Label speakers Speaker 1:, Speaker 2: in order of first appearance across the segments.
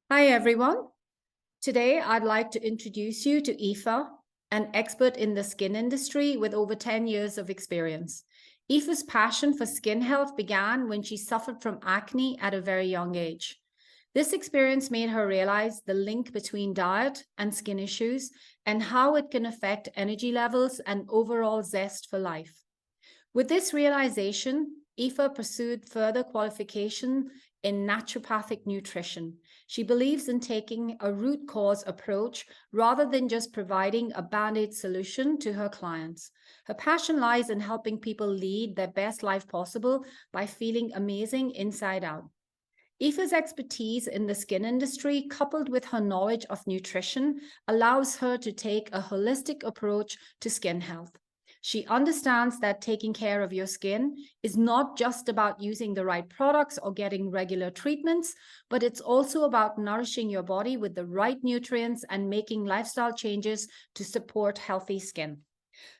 Speaker 1: Hi, everyone. Today, I'd like to introduce you to Aoife, an expert in the skin industry with over 10 years of experience. Aoife's passion for skin health began when she suffered from acne at a very young age. This experience made her realize the link between diet and skin issues and how it can affect energy levels and overall zest for life. With this realization, Aoife pursued further qualification in naturopathic nutrition. She believes in taking a root cause approach rather than just providing a band aid solution to her clients. Her passion lies in helping people lead their best life possible by feeling amazing inside out. Aoife's expertise in the skin industry, coupled with her knowledge of nutrition, allows her to take a holistic approach to skin health. She understands that taking care of your skin is not just about using the right products or getting regular treatments, but it's also about nourishing your body with the right nutrients and making lifestyle changes to support healthy skin.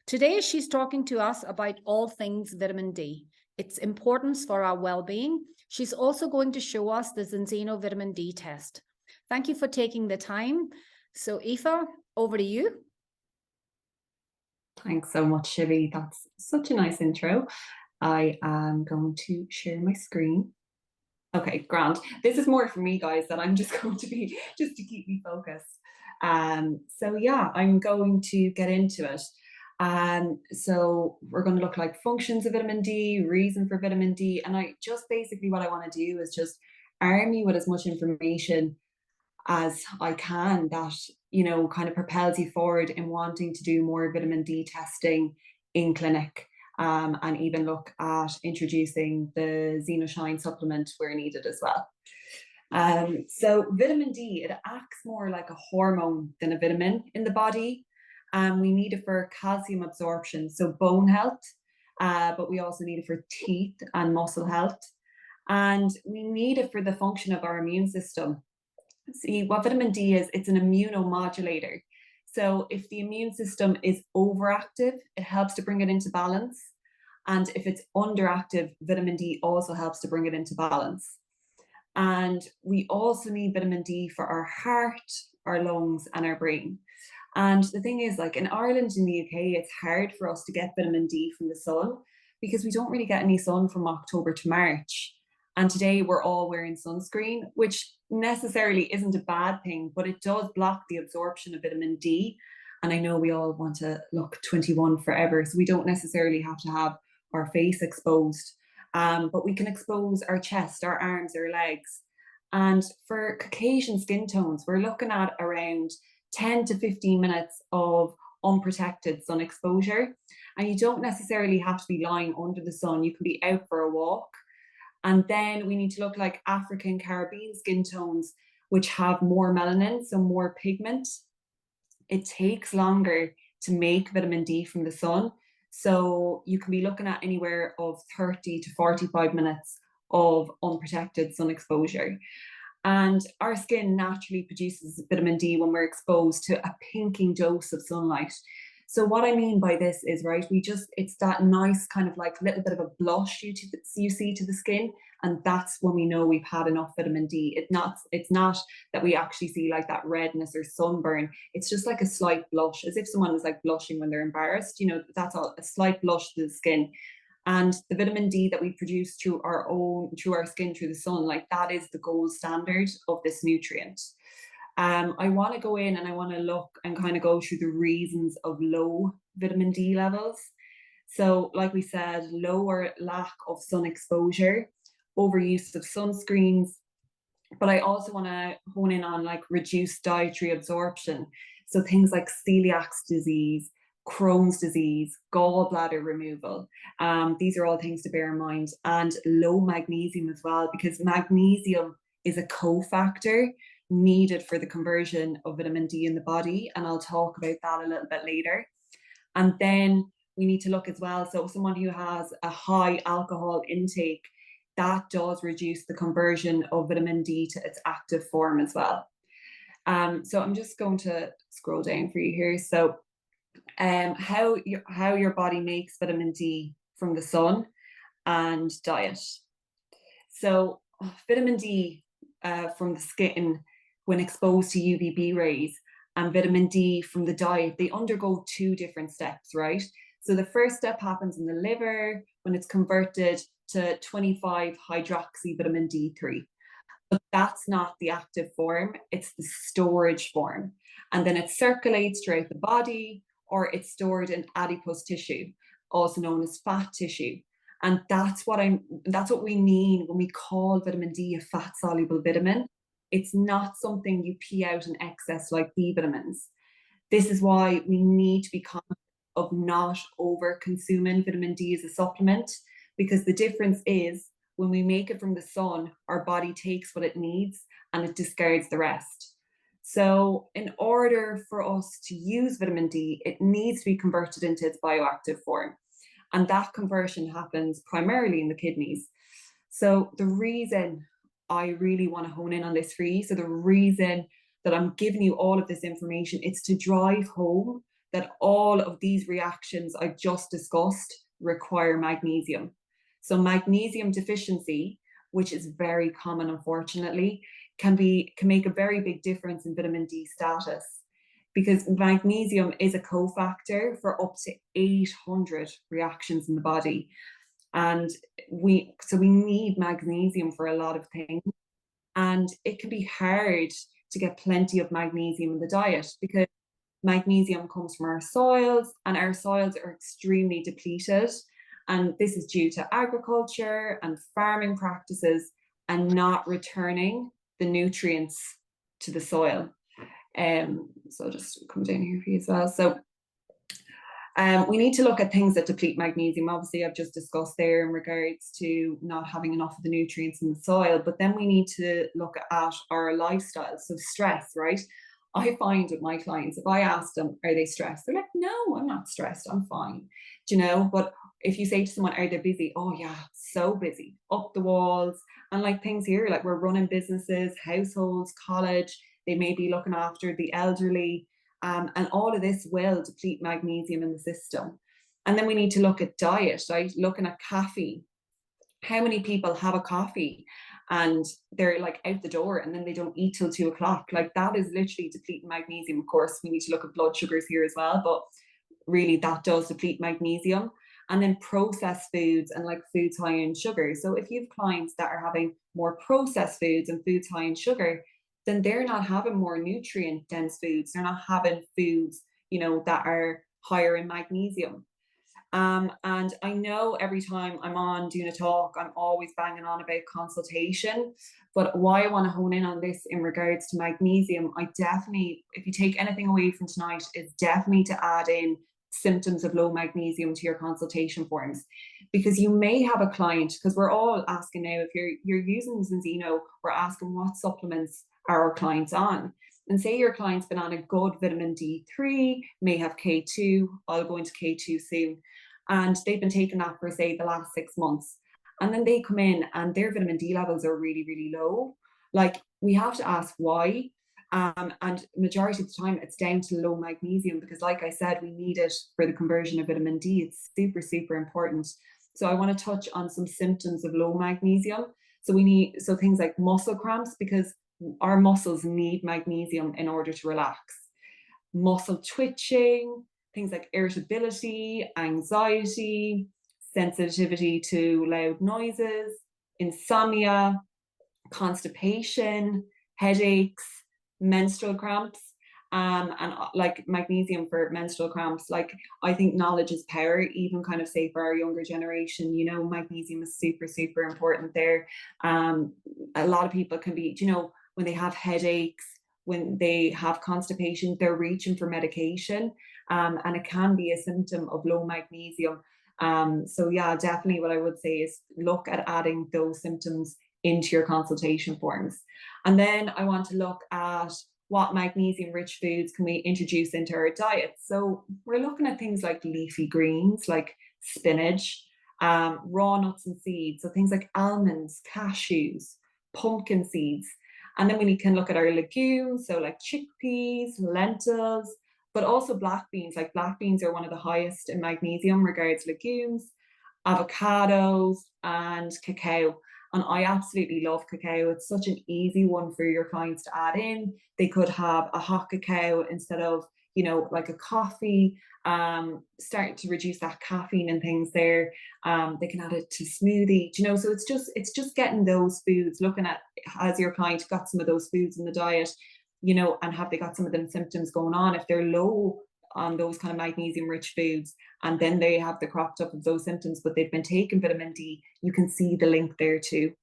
Speaker 1: Today, she's talking to us about all things vitamin D, its importance for our well being. She's also going to show us the Zinzino vitamin D test. Thank you for taking the time. So, Aoife, over to you.
Speaker 2: Thanks so much, Shivi. That's such a nice intro. I am going to share my screen. Okay, grand. This is more for me, guys, that I'm just going to be just to keep me focused. So yeah, I'm going to get into it. So we're going to look like functions of vitamin D, reason for vitamin D, and I just basically what I want to do is just arm you with as much information as I can that, kind of propels you forward in wanting to do more vitamin D testing in clinic, and even look at introducing the Xenoshine supplement where needed as well. So vitamin D, it acts more like a hormone than a vitamin in the body. We need it for calcium absorption, so bone health, but we also need it for teeth and muscle health. And we need it for the function of our immune system. See, what vitamin D is, it's an immunomodulator. So if the immune system is overactive, it helps to bring it into balance. And if it's underactive, vitamin D also helps to bring it into balance. And we also need vitamin D for our heart, our lungs, and our brain. And the thing is, like in Ireland and the UK, it's hard for us to get vitamin D from the sun because we don't really get any sun from October to March. And today we're all wearing sunscreen, which necessarily isn't a bad thing, but it does block the absorption of vitamin D. And I know we all want to look 21 forever, so we don't necessarily have to have our face exposed, but we can expose our chest, our arms, our legs. And for Caucasian skin tones, we're looking at around 10 to 15 minutes of unprotected sun exposure. And you don't necessarily have to be lying under the sun, you can be out for a walk. And then we need to look like African Caribbean skin tones, which have more melanin, so more pigment. It takes longer to make vitamin D from the sun. So you can be looking at anywhere of 30 to 45 minutes of unprotected sun exposure. And our skin naturally produces vitamin D when we're exposed to a pinking dose of sunlight. So what I mean by this is, right, it's that nice kind of like little bit of a blush you see to the skin. And that's when we know we've had enough vitamin D. It's not that we actually see like that redness or sunburn. It's just like a slight blush, as if someone was like blushing when they're embarrassed. That's all, a slight blush to the skin. And the vitamin D that we produce through our skin, through the sun, like that is the gold standard of this nutrient. I want to go in and I want to look and kind of go through the reasons of low vitamin D levels. So, like we said, lower lack of sun exposure, overuse of sunscreens, but I also want to hone in on like reduced dietary absorption. So things like celiac disease, Crohn's disease, gallbladder removal. These are all things to bear in mind, and low magnesium as well, because magnesium is a cofactor needed for the conversion of vitamin D in the body. And I'll talk about that a little bit later. And then we need to look as well. So someone who has a high alcohol intake, that does reduce the conversion of vitamin D to its active form as well. So I'm just going to scroll down for you here. So how your body makes vitamin D from the sun and diet. So vitamin D from the skin when exposed to UVB rays, and vitamin D from the diet, they undergo two different steps, right? So the first step happens in the liver when it's converted to 25 hydroxy vitamin D3. But that's not the active form, it's the storage form. And then it circulates throughout the body, or it's stored in adipose tissue, also known as fat tissue. And that's what we mean when we call vitamin D a fat soluble vitamin. It's not something you pee out in excess like B vitamins. This is why we need to be conscious of not over consuming vitamin D as a supplement, because the difference is when we make it from the sun, our body takes what it needs and it discards the rest. So, in order for us to use vitamin D, it needs to be converted into its bioactive form. And that conversion happens primarily in the kidneys. So, the reason I really want to hone in on this for you, so the reason that I'm giving you all of this information, it's to drive home that all of these reactions I just discussed require magnesium. So magnesium deficiency, which is very common unfortunately, can make a very big difference in vitamin D status, because magnesium is a cofactor for up to 800 reactions in the body. And we need magnesium for a lot of things. And it can be hard to get plenty of magnesium in the diet because magnesium comes from our soils, and our soils are extremely depleted. And this is due to agriculture and farming practices and not returning the nutrients to the soil. So I'll just come down here for you as well. So we need to look at things that deplete magnesium. Obviously, I've just discussed there in regards to not having enough of the nutrients in the soil, but then we need to look at our lifestyle. So stress, right? I find with my clients, if I ask them, are they stressed? They're like, no, I'm not stressed. I'm fine. Do you know? But if you say to someone, are they busy? Oh yeah, so busy, up the walls. And like things here, like we're running businesses, households, college, they may be looking after the elderly. And all of this will deplete magnesium in the system. And then we need to look at diet, right? Looking at caffeine. How many people have a coffee and they're like out the door and then they don't eat till 2 o'clock? Like that is literally depleting magnesium. Of course, we need to look at blood sugars here as well, but really that does deplete magnesium. And then processed foods and like foods high in sugar. So if you have clients that are having more processed foods and foods high in sugar, then they're not having more nutrient dense foods. They're not having foods, that are higher in magnesium. And I know every time I'm on doing a talk, I'm always banging on about consultation. But why I want to hone in on this in regards to magnesium, I definitely, if you take anything away from tonight, is definitely to add in symptoms of low magnesium to your consultation forms. Because you may have a client, because we're all asking now, if you're using Enzino, we're asking what supplements are our clients on. And say your client's been on a good vitamin D3, may have K2, I'll go into K2 soon, and they've been taking that for say the last 6 months. And then they come in and their vitamin D levels are really, really low. Like we have to ask why. And majority of the time it's down to low magnesium, because like I said, we need it for the conversion of vitamin D. It's super, super important. So I want to touch on some symptoms of low magnesium. So things like muscle cramps, because our muscles need magnesium in order to relax. Muscle twitching, things like irritability, anxiety, sensitivity to loud noises, insomnia, constipation, headaches, menstrual cramps, and like magnesium for menstrual cramps. Like I think knowledge is power, even kind of say for our younger generation, magnesium is super, super important there. A lot of people can be, when they have headaches, when they have constipation, they're reaching for medication, and it can be a symptom of low magnesium. So yeah, definitely what I would say is look at adding those symptoms into your consultation forms. And then I want to look at what magnesium rich foods can we introduce into our diet. So we're looking at things like leafy greens, like spinach, raw nuts and seeds. So things like almonds, cashews, pumpkin seeds. And then we can look at our legumes, so like chickpeas, lentils, but also black beans. Like black beans are one of the highest in magnesium regards legumes, avocados, and cacao. And I absolutely love cacao. It's such an easy one for your clients to add in. They could have a hot cacao instead of, like a coffee, starting to reduce that caffeine and things there. They can add it to smoothie, so it's just getting those foods, looking at, has your client got some of those foods in the diet, and have they got some of them symptoms going on? If they're low on those kind of magnesium rich foods, and then they have the cropped up of those symptoms, but they've been taking vitamin D, you can see the link there too.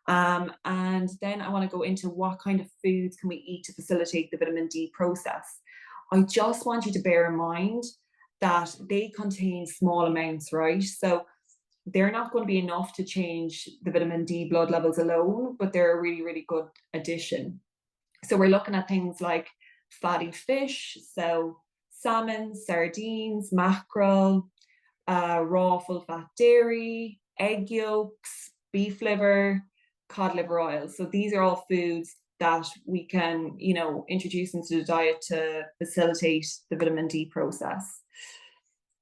Speaker 2: And then I want to go into what kind of foods can we eat to facilitate the vitamin D process. I just want you to bear in mind that they contain small amounts, right? So they're not going to be enough to change the vitamin D blood levels alone, but they're a really, really good addition. So we're looking at things like fatty fish, so salmon, sardines, mackerel, raw full fat dairy, egg yolks, beef liver, cod liver oil. So these are all foods that we can, introduce into the diet to facilitate the vitamin D process.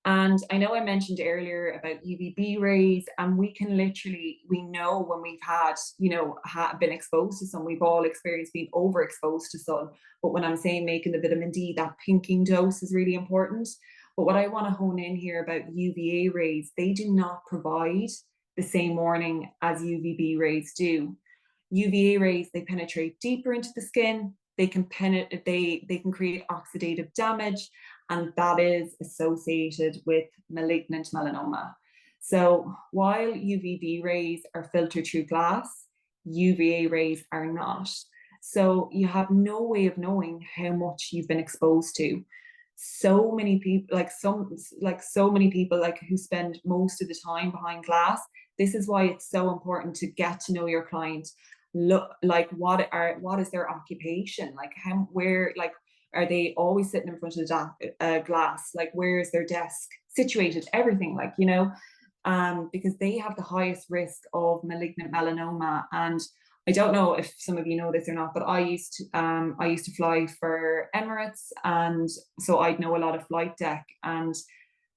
Speaker 2: And I know I mentioned earlier about UVB rays, and we know when we've had, been exposed to sun, we've all experienced being overexposed to sun. But when I'm saying making the vitamin D, that pinking dose is really important. But what I want to hone in here about UVA rays, they do not provide the same warning as UVB rays do. UVA rays, they penetrate deeper into the skin. They can they can create oxidative damage, and that is associated with malignant melanoma. So while UVB rays are filtered through glass, UVA rays are not. So you have no way of knowing how much you've been exposed to. So many people, so many people who spend most of the time behind glass. This is why it's so important to get to know your client. Look, what is their occupation? Are they always sitting in front of the glass? Like, where is their desk situated? Everything, because they have the highest risk of malignant melanoma. And I don't know if some of you know this or not, but I used to fly for Emirates, and so I'd know a lot of flight deck. And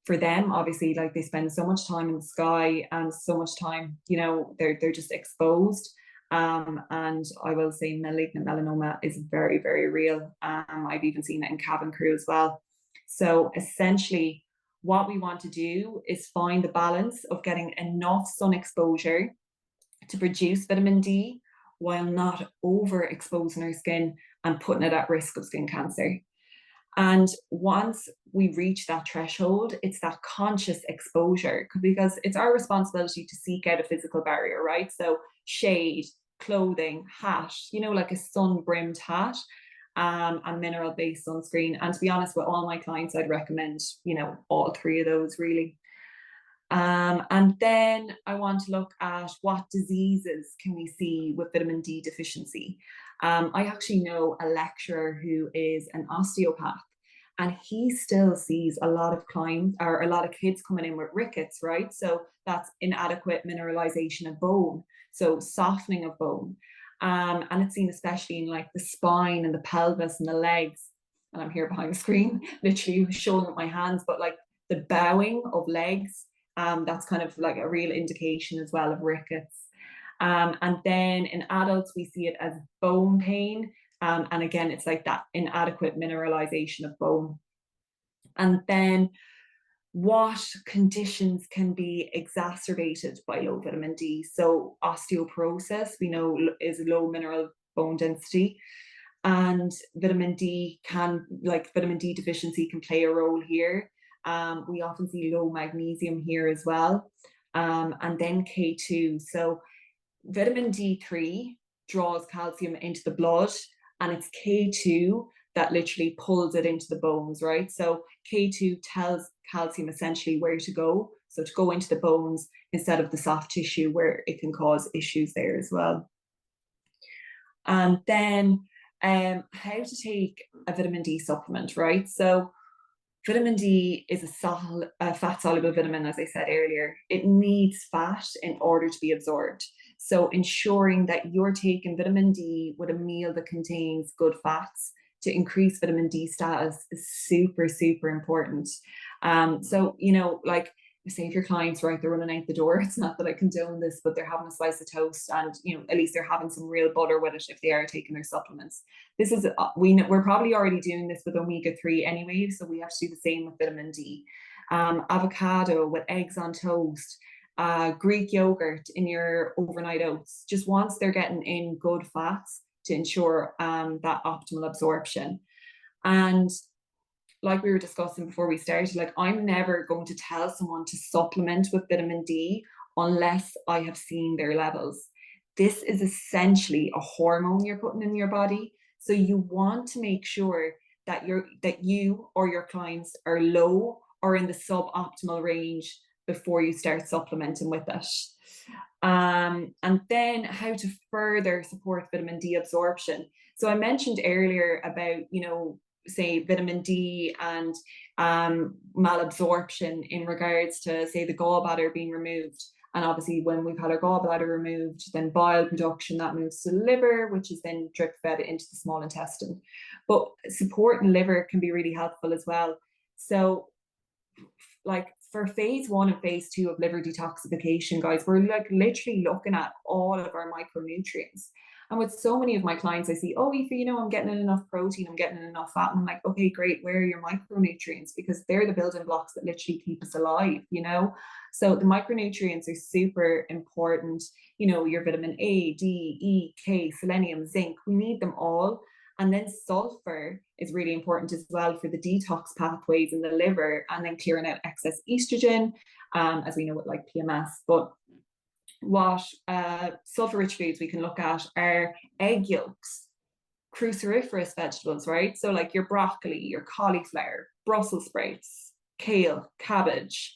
Speaker 2: for them, obviously, they spend so much time in the sky and so much time, they're just exposed. And I will say malignant melanoma is very, very real. I've even seen it in cabin crew as well. So essentially, what we want to do is find the balance of getting enough sun exposure to produce vitamin D while not overexposing our skin and putting it at risk of skin cancer. And once we reach that threshold, it's that conscious exposure, because it's our responsibility to seek out a physical barrier, right? So shade, clothing, hat, like a sun-brimmed hat, and mineral-based sunscreen. And to be honest, with all my clients, I'd recommend, all three of those really. And then I want to look at what diseases can we see with vitamin D deficiency. I actually know a lecturer who is an osteopath, and he still sees a lot of clients or a lot of kids coming in with rickets, right? So that's inadequate mineralization of bone, so softening of bone. And it's seen especially in the spine and the pelvis and the legs. And I'm here behind the screen, literally showing up my hands, but the bowing of legs, that's kind of a real indication as well of rickets. And then in adults, we see it as bone pain. And again, it's that inadequate mineralization of bone. And then what conditions can be exacerbated by low vitamin D? So osteoporosis, we know, is low mineral bone density. And vitamin D deficiency can play a role here. We often see low magnesium here as well. And then K2. So vitamin D3 draws calcium into the blood, and it's K2 that literally pulls it into the bones, right? So K2 tells calcium essentially where to go. So to go into the bones instead of the soft tissue, where it can cause issues there as well. And then how to take a vitamin D supplement, right? So vitamin D is a fat-soluble vitamin, as I said earlier. It needs fat in order to be absorbed. So ensuring that you're taking vitamin D with a meal that contains good fats to increase vitamin D status is super, super important. So, say if your clients, right, they're running out the door, it's not that I condone this, but they're having a slice of toast and, you know, at least they're having some real butter with it if they are taking their supplements. This is, we're probably already doing this with omega-3 anyway, so we have to do the same with vitamin D. Avocado with eggs on toast, Greek yogurt in your overnight oats, just once they're getting in good fats to ensure that optimal absorption. And like we were discussing before we started, like I'm never going to tell someone to supplement with vitamin D unless I have seen their levels. This is essentially a hormone you're putting in your body. So you want to make sure that you or your clients are low or in the suboptimal range before you start supplementing with it. And then how to further support vitamin D absorption. So I mentioned earlier about, you know, say vitamin D and malabsorption in regards to, say, the gallbladder being removed. And obviously when we've had our gallbladder removed, then bile production, that moves to the liver, which is then drip fed into the small intestine. But supporting liver can be really helpful as well. So like for phase 1 and phase 2 of liver detoxification, guys, we're like literally looking at all of our micronutrients. And with so many of my clients, I see, oh, Aoife, you know, I'm getting in enough protein, I'm getting in enough fat. And I'm like, okay, great. Where are your micronutrients? Because they're the building blocks that literally keep us alive, you know? So the micronutrients are super important. You know, your vitamin A, D, E, K, selenium, zinc, we need them all. And then sulfur is really important as well for the detox pathways in the liver and then clearing out excess estrogen, as we know with like PMS. But what sulfur-rich foods we can look at are egg yolks, cruciferous vegetables, right? So like your broccoli, your cauliflower, Brussels sprouts, kale, cabbage.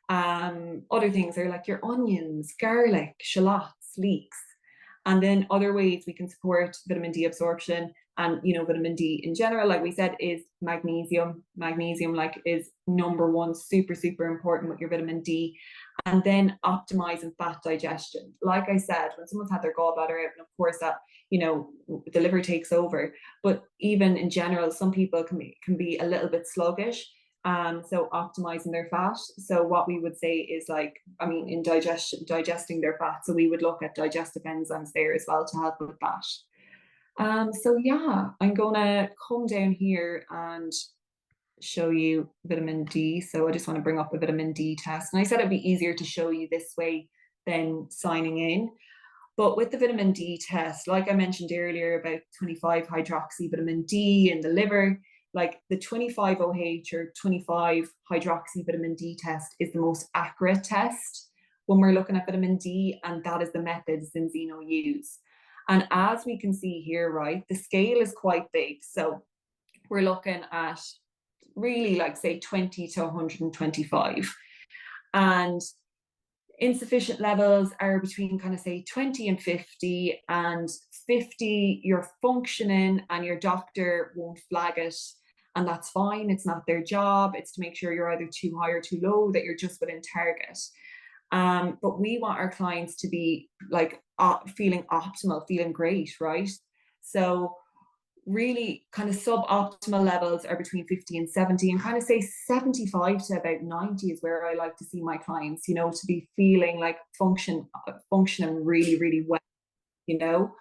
Speaker 2: Other things are like your onions, garlic, shallots, leeks. And then other ways we can support vitamin D absorption and, you know, vitamin D in general, like we said, is magnesium. Magnesium like is number one, super, super important with your vitamin D. And then optimizing fat digestion. Like I said, when someone's had their gallbladder out, and of course that, you know, the liver takes over, but even in general, some people can be a little bit sluggish. So optimizing their fat. So what we would say is like, I mean, in digesting their fat. So we would look at digestive enzymes there as well to help with that. So yeah, I'm gonna come down here and show you vitamin D. So I just want to bring up a vitamin D test. And I said it'd be easier to show you this way than signing in. But with the vitamin D test, like I mentioned earlier about 25 hydroxy vitamin D in the liver, like the 25OH or 25 hydroxy vitamin D test is the most accurate test when we're looking at vitamin D, and that is the method Zinzino use. And as we can see here, right, the scale is quite big. So we're looking at really like say 20 to 125. And insufficient levels are between kind of say 20 and 50, and 50 you're functioning and your doctor won't flag it, and that's fine. It's not their job. It's to make sure you're either too high or too low, that you're just within target. But we want our clients to be like feeling optimal, feeling great, right? So really kind of suboptimal levels are between 50 and 70, and kind of say 75 to about 90 is where I like to see my clients, you know, to be feeling like functioning really, really well, you know.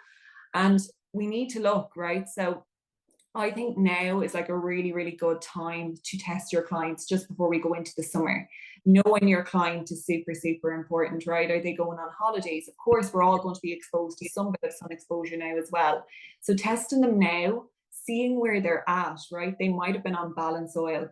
Speaker 2: And we need to look, right? So I think now is like a really, really good time to test your clients just before we go into the summer. Knowing your client is super, super important, right? Are they going on holidays? Of course, we're all going to be exposed to some bit of sun exposure now as well. So testing them now, seeing where they're at, right? They might have been on balance oil.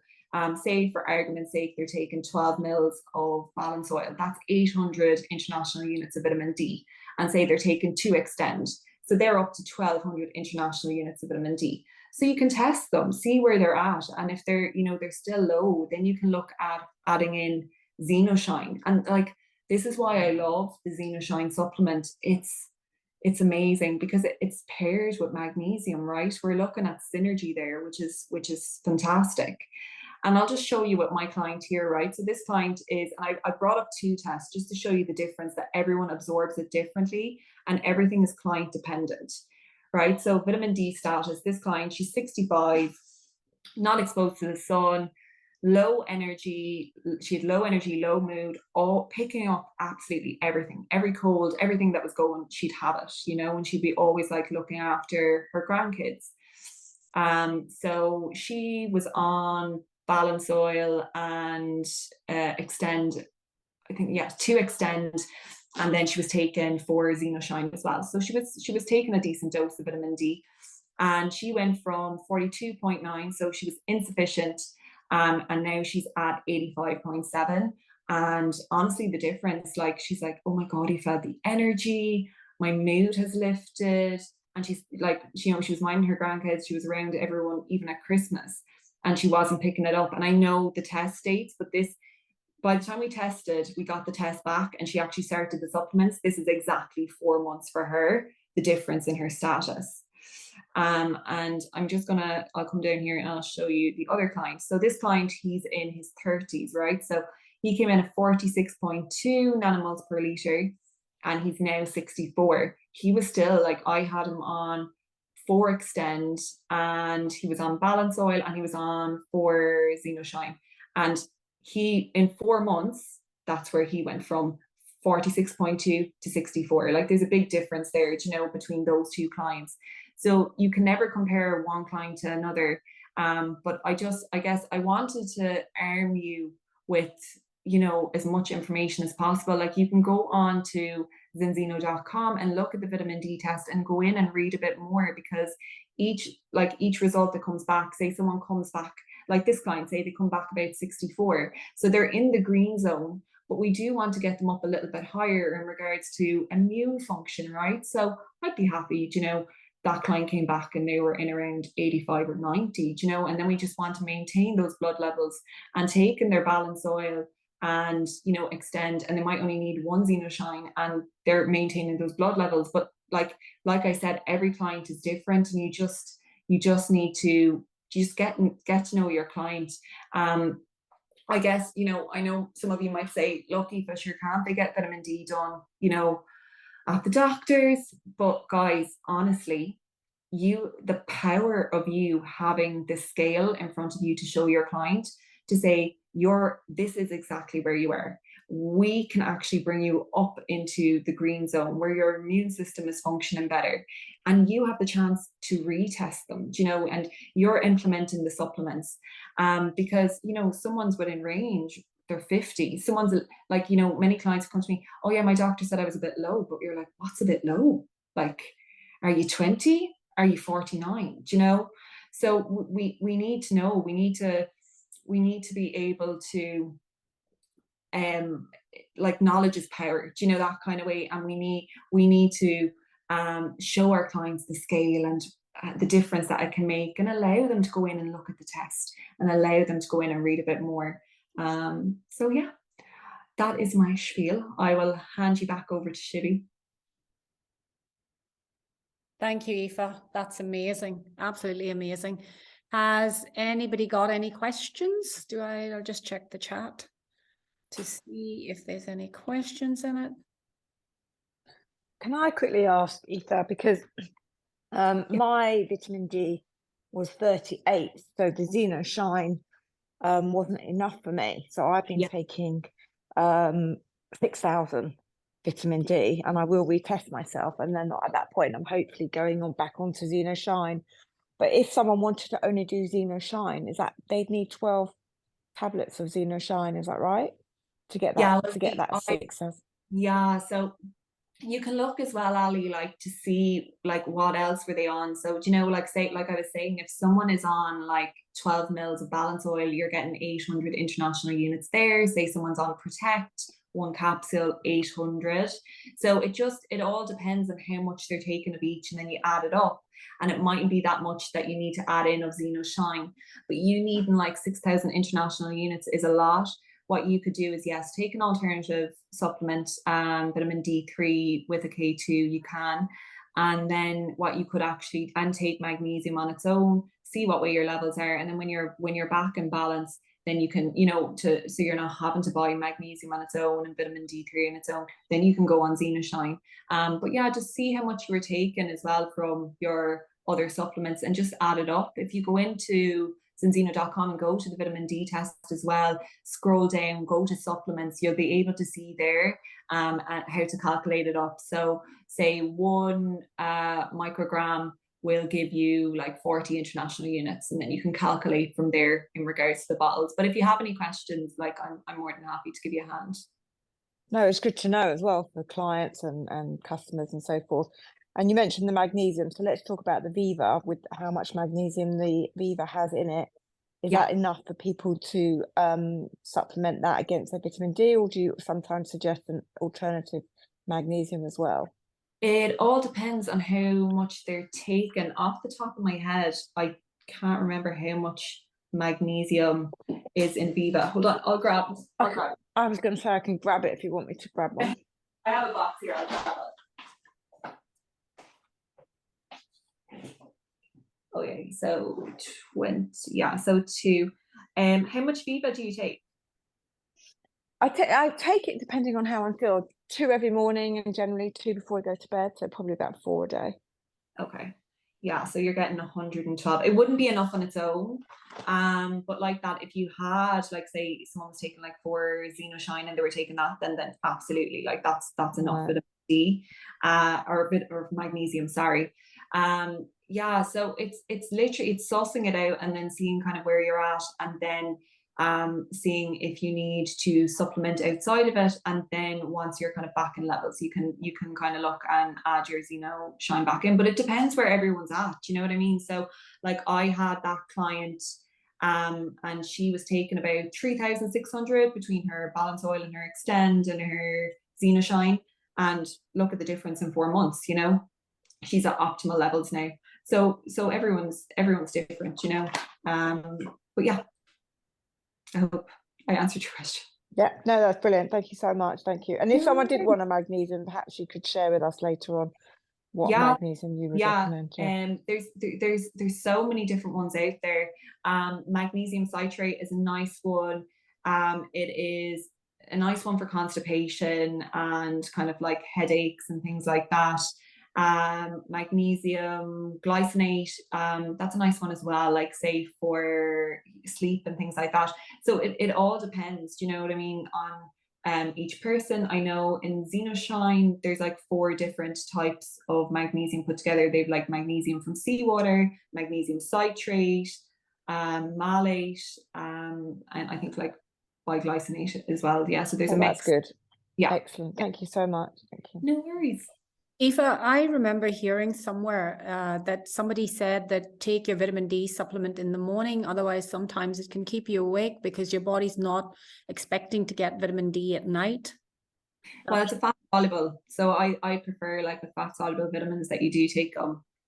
Speaker 2: Say for argument's sake, they're taking 12 mils of balance oil. That's 800 international units of vitamin D. And say they're taking 2Xtend. So they're up to 1200 international units of vitamin D. So you can test them, see where they're at. And if they're, you know, they're still low, then you can look at adding in Xenoshine. And like, this is why I love the Xenoshine supplement. It's amazing because it's paired with magnesium, right? We're looking at synergy there, which is fantastic. And I'll just show you what my client here, right? So this client is, and I brought up 2 tests just to show you the difference, that everyone absorbs it differently and everything is client dependent, right? So vitamin D status, this client, she's 65, not exposed to the sun, low energy. She had low energy, low mood, all picking up absolutely everything, every cold, everything that was going, she'd have it, you know, and she'd be always like looking after her grandkids. So she was on Balance Oil and Extend, I think, yeah, 2 Extend, and then she was taking 4 Xenoshine as well. So she was taking a decent dose of vitamin D, and she went from 42.9, so she was insufficient, and now she's at 85.7. And honestly, the difference, like, she's like, oh my God, he felt the energy, my mood has lifted. And she's like, you know, she was minding her grandkids, she was around everyone, even at Christmas, and she wasn't picking it up. And I know the test dates, but this, by the time we tested, we got the test back and she actually started the supplements. This is exactly 4 months for her, the difference in her status. And I'm just gonna, I'll come down here and I'll show you the other client. So this client, he's in his 30s, right? So he came in at 46.2 nanomoles per liter, and he's now 64. He was still like, I had him on 4 Extend, and he was on Balance Oil, and he was on 4 Xenoshine. And he, in 4 months, that's where he went from 46.2 to 64. Like, there's a big difference there, you know, between those two clients. So you can never compare one client to another. But I guess I wanted to arm you with, you know, as much information as possible. Like, you can go on to zinzino.com and look at the vitamin D test and go in and read a bit more, because each result that comes back, say someone comes back, like this client, say they come back about 64. So they're in the green zone, but we do want to get them up a little bit higher in regards to immune function, right? So I'd be happy, you know, that client came back and they were in around 85 or 90, you know, and then we just want to maintain those blood levels and take in their Balance Oil and, you know, Extend, and they might only need 1 Xenoshine and they're maintaining those blood levels. But like I said, every client is different, and you just need to just get to know your client. I guess, you know, I know some of you might say, look, Aoife, sure, can't they get vitamin D done, you know, at the doctors? But guys, honestly, the power of you having the scale in front of you to show your client, to say, this is exactly where you are. We can actually bring you up into the green zone where your immune system is functioning better, and you have the chance to retest them, you know, and you're implementing the supplements. Because, you know, someone's within range, they're 50. Someone's like, you know, many clients come to me, oh yeah, my doctor said I was a bit low. But you're like, what's a bit low? Like, are you 20? Are you 49? Do you know? So we need to know, we need to be able to, like, knowledge is power, do you know, that kind of way. And we need to show our clients the scale and the difference that it can make, and allow them to go in and look at the test, and allow them to go in and read a bit more. So yeah, that is my spiel. I will hand you back over to Shibby.
Speaker 1: Thank you, Aoife. That's amazing. Absolutely amazing. Has anybody got any questions? I'll just check the chat to see if there's any questions in it.
Speaker 3: Can I quickly ask, Aoife, because my vitamin D was 38, so the Xenoshine wasn't enough for me. So I've been taking 6,000 vitamin D, and I will retest myself. And then at that point, I'm hopefully going on back onto Xenoshine. But if someone wanted to only do Xenoshine, is that they'd need 12 tablets of Xenoshine? Is that right? To get that, that 6,000.
Speaker 2: Yeah, so you can look as well, Ali, like, to see like what else were they on. So, you know, like, say, like I was saying, if someone is on like 12 mils of Balance Oil, you're getting 800 international units there. Say someone's on Protect, 1 capsule, 800. So it all depends on how much they're taking of each, and then you add it up. And it mightn't be that much that you need to add in of Xenoshine, but you needing like 6,000 international units is a lot. What you could do is, yes, take an alternative supplement, vitamin D3 with a K2, you can. And then what you could actually, and take magnesium on its own, see what way your levels are. And then when you're back in balance, then you can, you know, so you're not having to buy magnesium on its own and vitamin D3 on its own, then you can go on Xenoshine. But yeah, just see how much you were taking as well from your other supplements and just add it up. If you go into Enzino.com and go to the vitamin D test as well. Scroll down, go to supplements. You'll be able to see there and how to calculate it up. So say 1 microgram will give you like 40 international units, and then you can calculate from there in regards to the bottles. But if you have any questions, like I'm more than happy to give you a hand.
Speaker 3: No, it's good to know as well for clients and customers and so forth. And you mentioned the magnesium, so let's talk about the Viva, with how much magnesium the Viva has in it. Is that enough for people to supplement that against their vitamin D, or do you sometimes suggest an alternative magnesium as well?
Speaker 2: It all depends on how much they're taking. Off the top of my head, I can't remember how much magnesium is in Viva. Hold on, I'll grab it.
Speaker 3: I was going to say I can grab it if you want me to grab one.
Speaker 2: I have a box here, I'll grab it. Oh yeah, so 20, so 2. How much Viva do you take?
Speaker 3: I take it depending on how I'm feeling. 2 every morning, and generally 2 before I go to bed, so probably about 4 a day.
Speaker 2: Okay. Yeah, so you're getting 112. It wouldn't be enough on its own. But like that, if you had, like, say someone was taking like 4 Xenoshine and they were taking that, then absolutely, like that's enough vitamin D, or a bit of magnesium, sorry. Yeah, so it's literally sussing it out and then seeing kind of where you're at, and then seeing if you need to supplement outside of it, and then once you're kind of back in levels, you can kind of look and add your Xenoshine back in. But it depends where everyone's at, you know what I mean? So like I had that client and she was taking about 3,600 between her balance oil and her extend and her Xenoshine, and look at the difference in 4 months, you know. She's at optimal levels now. So everyone's different, you know. But yeah, I hope I answered your question.
Speaker 3: Yeah, no, that's brilliant. Thank you so much. Thank you. And if someone did want a magnesium, perhaps you could share with us later on what magnesium you would recommend.
Speaker 2: There's so many different ones out there. Magnesium citrate is a nice one. It is a nice one for constipation and kind of like headaches and things like that. Magnesium glycinate, that's a nice one as well, like say for sleep and things like that. So it all depends, you know what I mean, on each person. I know in Xenoshine there's like 4 different types of magnesium put together. They've like magnesium from seawater, magnesium citrate, malate, and I think like biglycinate as well. Yeah, so there's a mix.
Speaker 3: That's good.
Speaker 2: Yeah,
Speaker 3: excellent. Thank you so much. Thank you.
Speaker 2: No worries.
Speaker 1: Aoife, I remember hearing somewhere that somebody said that take your vitamin D supplement in the morning. Otherwise, sometimes it can keep you awake because your body's not expecting to get vitamin D at night.
Speaker 2: Well, it's a fat soluble. So I prefer like the fat soluble vitamins that you do take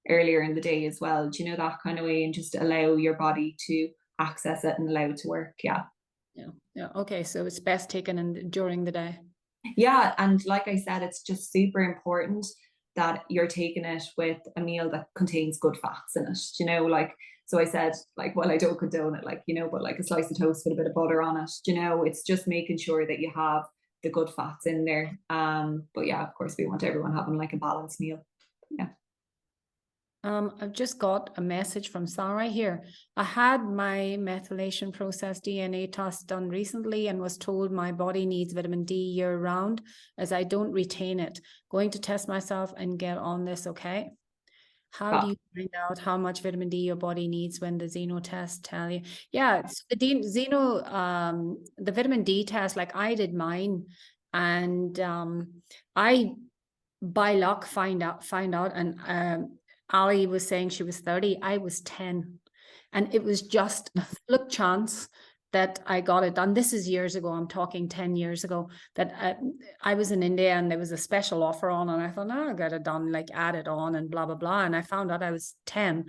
Speaker 2: earlier in the day as well. Do you know, that kind of way, and just allow your body to access it and allow it to work. Yeah.
Speaker 1: Okay, so it's best taken during the day.
Speaker 2: Yeah, and like I said, it's just super important that you're taking it with a meal that contains good fats in it, you know, like, so I said, like, well, I don't condone it, like, you know, but like a slice of toast with a bit of butter on it, you know, it's just making sure that you have the good fats in there. But yeah, of course we want everyone having like a balanced meal. Yeah.
Speaker 1: I've just got a message from Sarah here. I had my methylation process DNA test done recently and was told my body needs vitamin D year round as I don't retain it. Going to test myself and get on this, okay? How do you find out how much vitamin D your body needs when the Xeno test tell you? Yeah, so the the vitamin D test, like I did mine, and I by luck find out, and Ali was saying she was 30, I was 10. And it was just a fluke chance that I got it done. This is years ago, I'm talking 10 years ago, that I was in India and there was a special offer on, and I thought, no, I'll get it done, like add it on and blah, blah, blah. And I found out I was 10.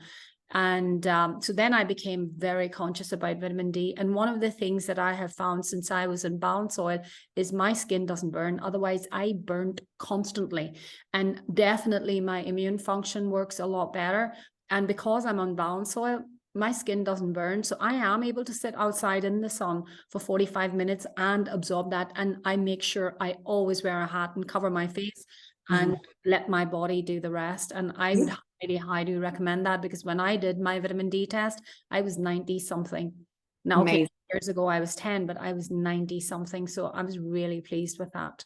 Speaker 1: And so then I became very conscious about vitamin D. And one of the things that I have found since I was in balance oil is my skin doesn't burn. Otherwise, I burnt constantly. And definitely my immune function works a lot better. And because I'm on balance oil, my skin doesn't burn. So I am able to sit outside in the sun for 45 minutes and absorb that. And I make sure I always wear a hat and cover my face and let my body do the rest. And I would really highly recommend that, because when I did my vitamin D test, I was 90 something. Now, okay,
Speaker 2: Amazing.
Speaker 1: years ago I was 10, but I was 90 something. So I was really pleased with that.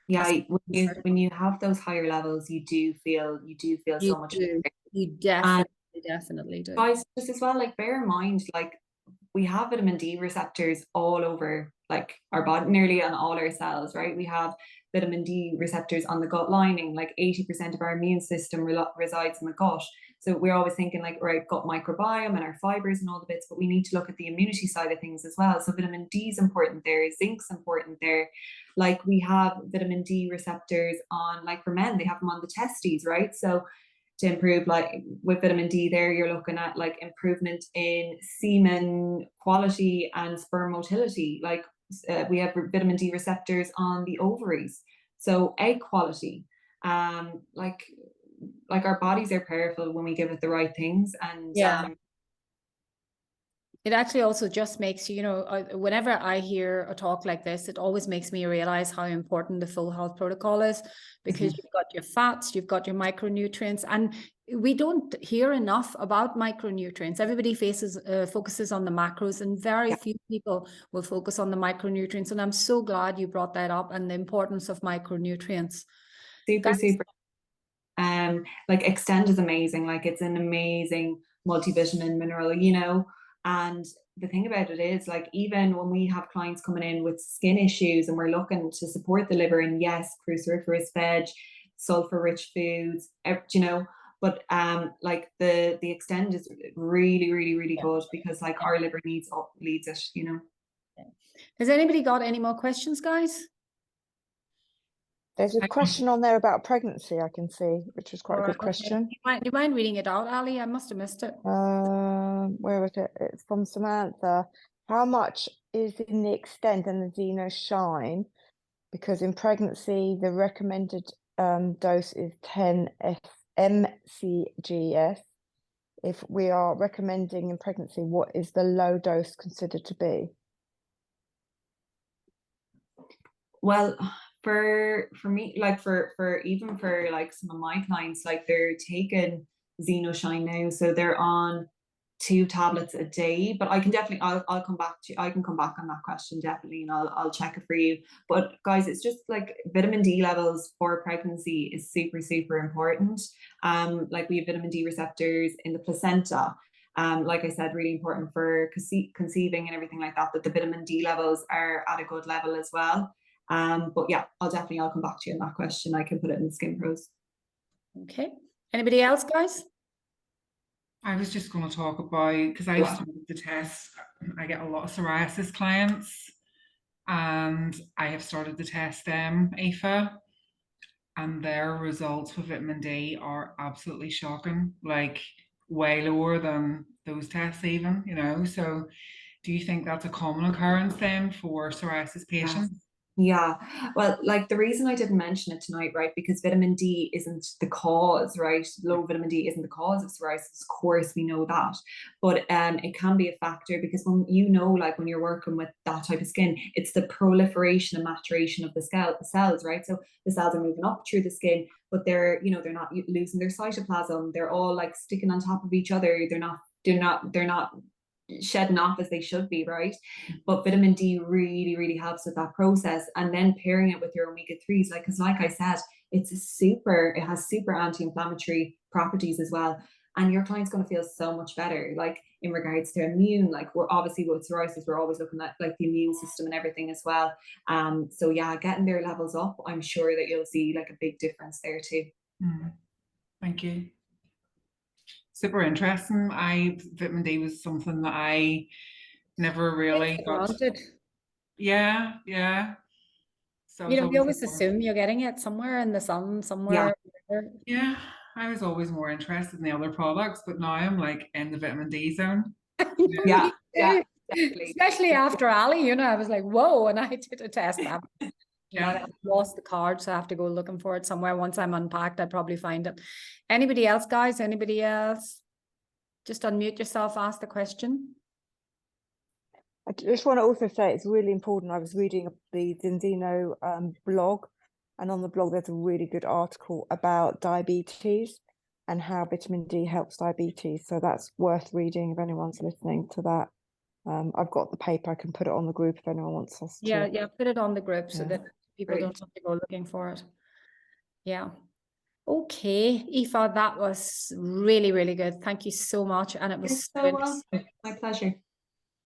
Speaker 2: Yeah,
Speaker 1: That's
Speaker 2: when you have those higher levels, you do feel
Speaker 1: you
Speaker 2: so much
Speaker 1: do.
Speaker 2: better.
Speaker 1: You
Speaker 2: And
Speaker 1: definitely do.
Speaker 2: guys, just as well, like bear in mind, like we have vitamin D receptors all over like our body, nearly on all our cells, right? We have vitamin D receptors on the gut lining, like 80% of our immune system resides in the gut. So we're always thinking like, right, gut microbiome and our fibers and all the bits, but we need to look at the immunity side of things as well. So vitamin D is important there, zinc's important there. Like we have vitamin D receptors on, like for men, they have them on the testes, right? So to improve, like with vitamin D there, you're looking at like improvement in semen quality and sperm motility. Like we have vitamin D receptors on the ovaries, so egg quality. Like our bodies are powerful when we give it the right things. And
Speaker 1: Yeah. It actually also just makes, you know, whenever I hear a talk like this, it always makes me realize how important the full health protocol is, because you've got your fats, you've got your micronutrients, and we don't hear enough about micronutrients. Everybody focuses on the macros, and very few people will focus on the micronutrients. And I'm so glad you brought that up, and the importance of micronutrients.
Speaker 2: Super. Like Extend is amazing. Like it's an amazing multivitamin mineral, you know. And the thing about it is, like, even when we have clients coming in with skin issues and we're looking to support the liver, and yes, cruciferous veg, sulfur rich foods, you know, but like the Extend is really good, because like our liver needs it, you know.
Speaker 1: Has anybody got any more questions, guys?
Speaker 3: There's a question on there about pregnancy, I can see, which was quite a good question.
Speaker 1: Do you mind reading it out, Ali? I must have missed it.
Speaker 3: Where was it? It's from Samantha. How much is in the Extend and the Xeno Shine? Because in pregnancy, the recommended dose is 10 mcgs. If we are recommending in pregnancy, what is the low dose considered to be?
Speaker 2: Well, for me, like for even for like some of my clients, like they're taking XenoShine now, so they're on 2 tablets a day. But I can definitely, I'll come back to, I can come back on that question definitely, and I'll check it for you. But guys, it's just like vitamin D levels for pregnancy is super important. Like we have vitamin D receptors in the placenta. Like I said, really important for conceiving and everything like that, that the vitamin D levels are at a good level as well. But yeah, I'll come back to you on that question. I can put it in the Skin Pros.
Speaker 1: Okay. Anybody else, guys?
Speaker 4: I was just going to talk about, because I started the test, I get a lot of psoriasis clients, and I have started to test them, Aoife, and their results with vitamin D are absolutely shocking, like way lower than those tests even, you know. So do you think that's a common occurrence then for psoriasis patients?
Speaker 2: Yeah, well, like the reason I didn't mention it tonight, right? Because vitamin D isn't the cause, right? Low vitamin D isn't the cause of psoriasis. Of course, we know that, but it can be a factor, because when you know, like when you're working with that type of skin, it's the proliferation and maturation of the cells, right? So the cells are moving up through the skin, but they're, you know, they're not losing their cytoplasm. They're all like sticking on top of each other. They're not shedding off as they should be, right? But vitamin D really helps with that process. And then pairing it with your omega-3s, like, because like I said, it has super anti-inflammatory properties as well, and your client's going to feel so much better, like in regards to immune. Like we're obviously with psoriasis, we're always looking at like the immune system and everything as well. So yeah, getting their levels up, I'm sure that you'll see like a big difference there too.
Speaker 4: Thank you. Super interesting. Vitamin D was something that I never really got. Yeah. So
Speaker 1: you know, we always assume you're getting it somewhere in the sun, somewhere.
Speaker 4: Yeah, I was always more interested in the other products, but now I'm like in the vitamin D zone.
Speaker 2: Yeah, definitely.
Speaker 1: Especially after Ali, you know, I was like, whoa, and I did a test that.
Speaker 4: Yeah.
Speaker 1: I lost the card, so I have to go looking for it somewhere. Once I'm unpacked, I'd probably find it. Anybody else, guys? Anybody else? Just unmute yourself, ask the question.
Speaker 3: I just want to also say it's really important. I was reading the Dindino blog, and on the blog there's a really good article about diabetes, and how vitamin D helps diabetes. So that's worth reading if anyone's listening to that. I've got the paper, I can put it on the group if anyone wants us
Speaker 1: Yeah,
Speaker 3: to.
Speaker 1: yeah, put it on the group so
Speaker 3: Yeah.
Speaker 1: that people
Speaker 2: Great.
Speaker 1: don't have to go looking for it. Yeah. Okay, Aoife, that was really, really good. Thank you so much. And it
Speaker 2: You're
Speaker 1: was
Speaker 2: so
Speaker 1: really
Speaker 2: welcome. My pleasure.